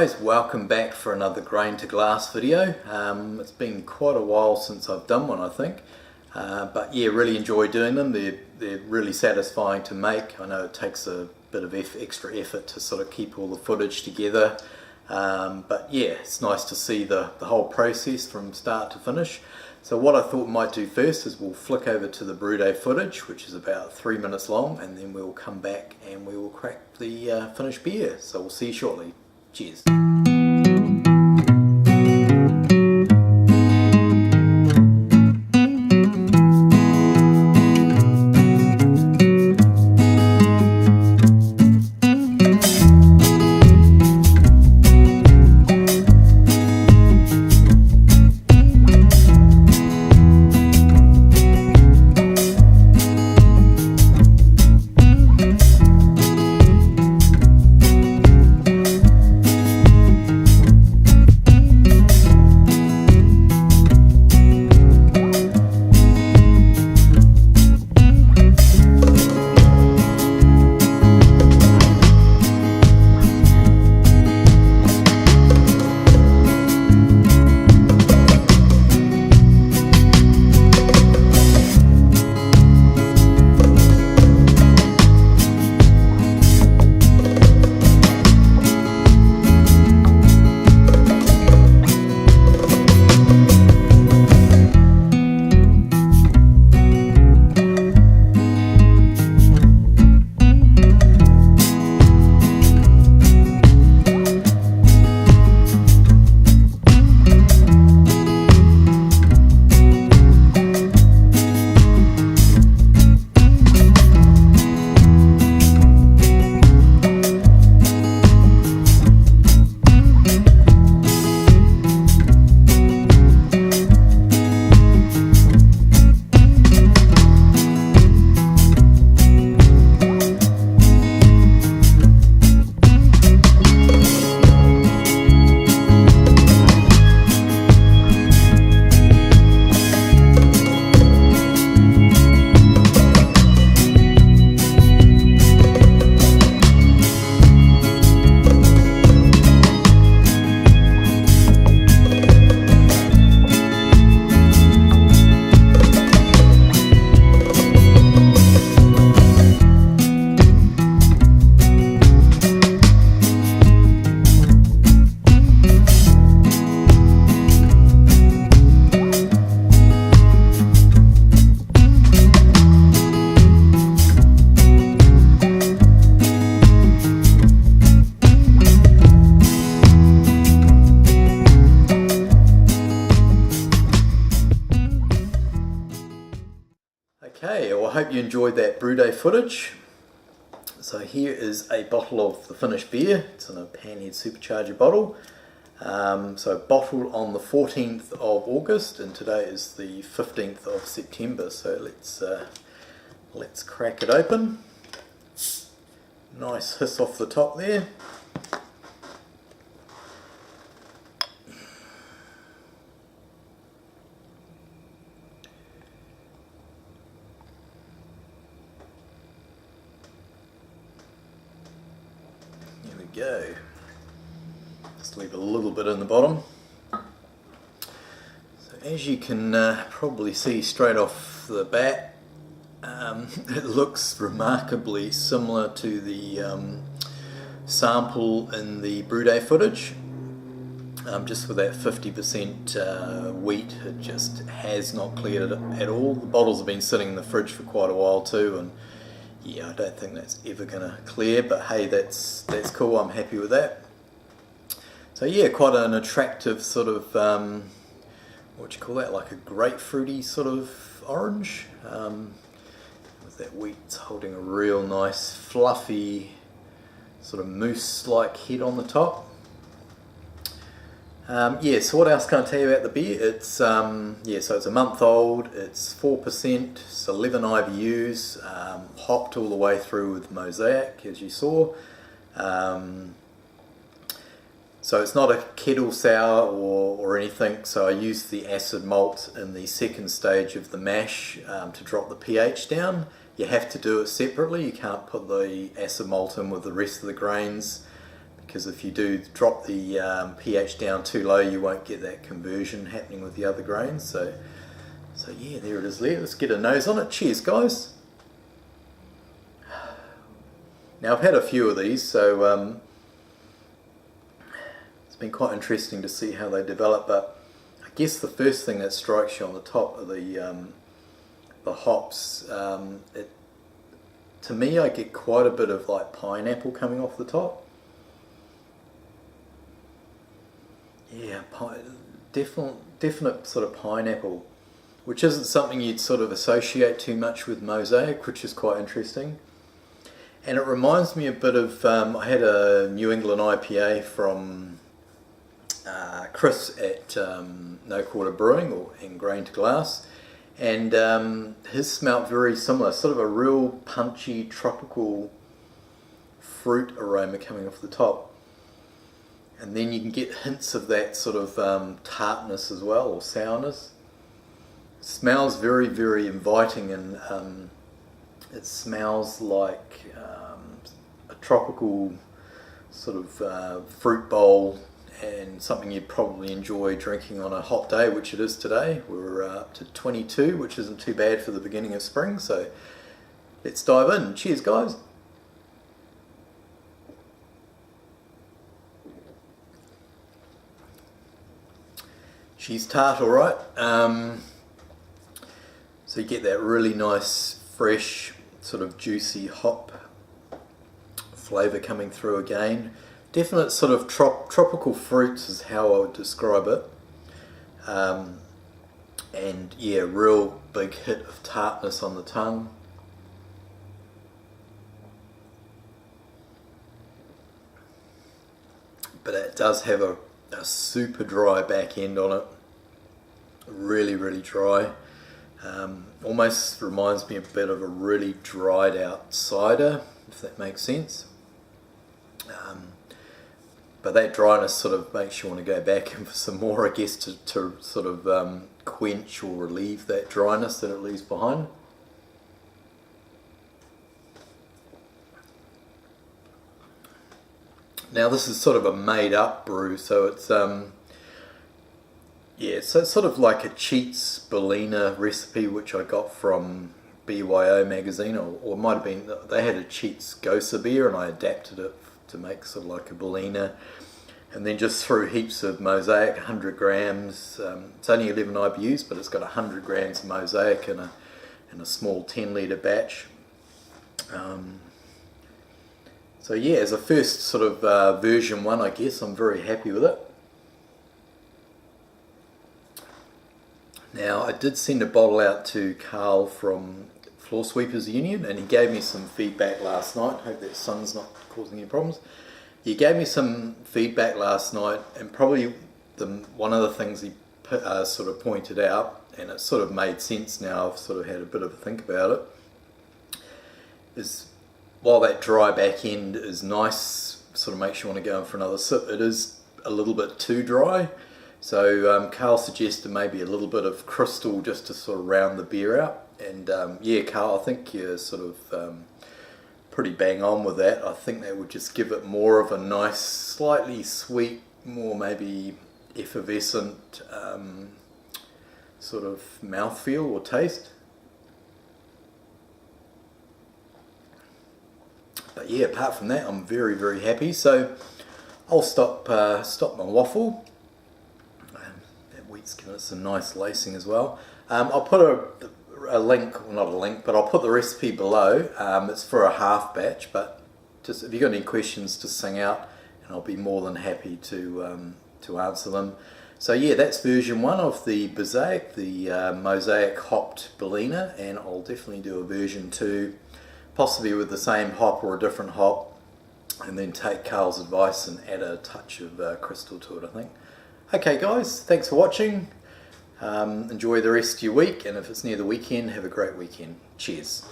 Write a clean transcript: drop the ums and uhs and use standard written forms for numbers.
guys, welcome back for another grain to glass video. It's been quite a while since I've done one, I think, but yeah, really enjoy doing them. They're really satisfying to make. I know it takes a bit of extra effort to sort of keep all the footage together, but yeah, it's nice to see the whole process from start to finish. So what I thought we might do first is we'll flick over to the Brewed footage, which is about 3 minutes long, and then we'll come back and we will crack the finished beer. So we'll see you shortly. Cheers. Okay, well, I hope you enjoyed that Brewed footage. So here is a bottle of the finished beer. It's in a panhead supercharger bottle. So bottled on the 14th of August, and today is the 15th of September. So let's crack it open. Nice hiss off the top there. Go. Just leave a little bit in the bottom. So as you can probably see straight off the bat, it looks remarkably similar to the sample in the Brewed footage. Just with that 50% wheat, it just has not cleared it at all. The bottles have been sitting in the fridge for quite a while too, and yeah, I don't think that's ever going to clear, but hey, that's cool. I'm happy with that. So yeah, quite an attractive sort of, what do you call that, like a grapefruity sort of orange. With that wheat, it's holding a real nice fluffy sort of mousse-like head on the top. Yeah, so what else can I tell you about the beer? It's yeah, so it's a month old. It's 4%. It's 11 IBUs, hopped all the way through with Mosaic, as you saw. So it's not a kettle sour or anything. So I used the acid malt in the second stage of the mash to drop the pH down. You have to do it separately. You can't put the acid malt in with the rest of the grains, because if you do drop the pH down too low, you won't get that conversion happening with the other grains. So yeah, there it is there. Let's get a nose on it. Cheers, guys. Now I've had a few of these, so it's been quite interesting to see how they develop, but I guess the first thing that strikes you on the top are the hops. To me, I get quite a bit of like pineapple coming off the top. Yeah, definite sort of pineapple, which isn't something you'd sort of associate too much with Mosaic, which is quite interesting. And it reminds me a bit of, I had a New England IPA from Chris at No Quarter Brewing, or in Grain to Glass, and his smelt very similar, sort of a real punchy tropical fruit aroma coming off the top. And then you can get hints of that sort of tartness as well, or sourness. It smells very, very inviting, and it smells like a tropical sort of fruit bowl, and something you'd probably enjoy drinking on a hot day, which it is today. We're up to 22, which isn't too bad for the beginning of spring, so let's dive in. Cheers, guys. She's tart, alright. So you get that really nice, fresh, sort of juicy hop flavour coming through again. Definite sort of tropical fruits is how I would describe it. And yeah, real big hit of tartness on the tongue. But it does have a super dry back end on it. Really, really dry. Almost reminds me a bit of a really dried out cider, if that makes sense. But that dryness sort of makes you want to go back in for some more, I guess, to sort of quench or relieve that dryness that it leaves behind. Now this is sort of a made up brew, so it's yeah, so it's sort of like a Cheats Berliner recipe which I got from BYO magazine, or it might have been, they had a Cheats Gose beer and I adapted it to make sort of like a Berliner, and then just threw heaps of Mosaic, 100 grams, it's only 11 IBUs, but it's got 100 grams of Mosaic in a small 10 litre batch. So yeah, as a first sort of version 1, I guess, I'm very happy with it. Now, I did send a bottle out to Carl from Floor Sweepers Union, and he gave me some feedback last night. Hope that sun's not causing any problems. He gave me some feedback last night, and probably one of the things he sort of pointed out, and it sort of made sense now, I've sort of had a bit of a think about it, is while that dry back end is nice, sort of makes you want to go in for another sip, it is a little bit too dry. So Carl suggested maybe a little bit of crystal just to sort of round the beer out. And yeah, Carl, I think you're sort of pretty bang on with that. I think that would just give it more of a nice, slightly sweet, more maybe effervescent sort of mouthfeel or taste. But yeah, apart from that, I'm very, very happy. So I'll stop my waffle. That wheat's given it some nice lacing as well. I'll put a link, well, not a link, but I'll put the recipe below. It's for a half batch, but just if you've got any questions, just sing out, and I'll be more than happy to answer them. So yeah, that's version 1 of the Mosaic, the Mosaic hopped Berliner, and I'll definitely do a version 2, possibly with the same hop or a different hop, and then take Carl's advice and add a touch of crystal to it, I think. Okay guys, thanks for watching. Enjoy the rest of your week, and if it's near the weekend, have a great weekend. Cheers.